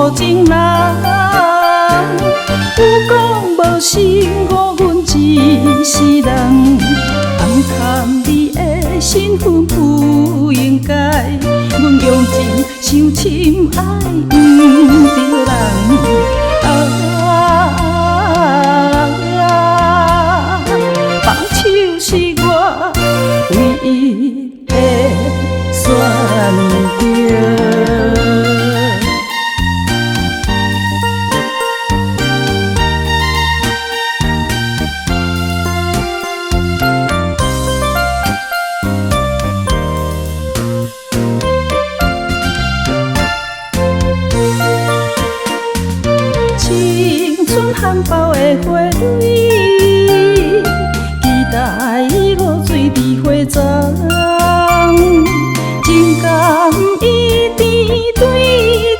无情人。有讲无心误阮一世人，暗藏你的身份不应该。阮用情伤深爱不着人。放手是我唯一的选择。青春含苞的花蕊，期待露水伫花丛。情感一滴对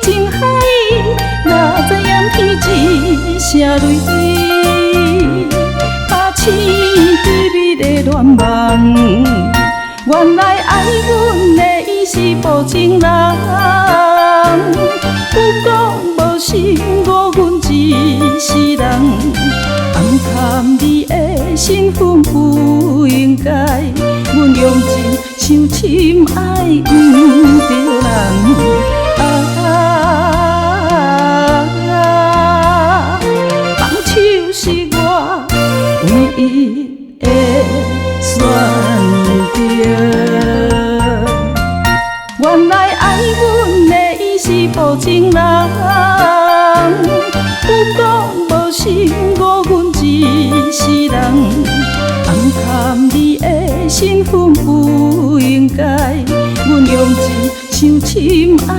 情海，哪知掩天一声泪，把痴对你的恋梦。原来爱阮的伊是无情人，有讲无心误阮一世人，暗藏你的身份不应该。阮用情伤深爱不着人。放手是我唯一的选择。原来爱阮的伊是无情人，有讲无心误阮一世人，暗藏你的身份不应该。阮用情伤深爱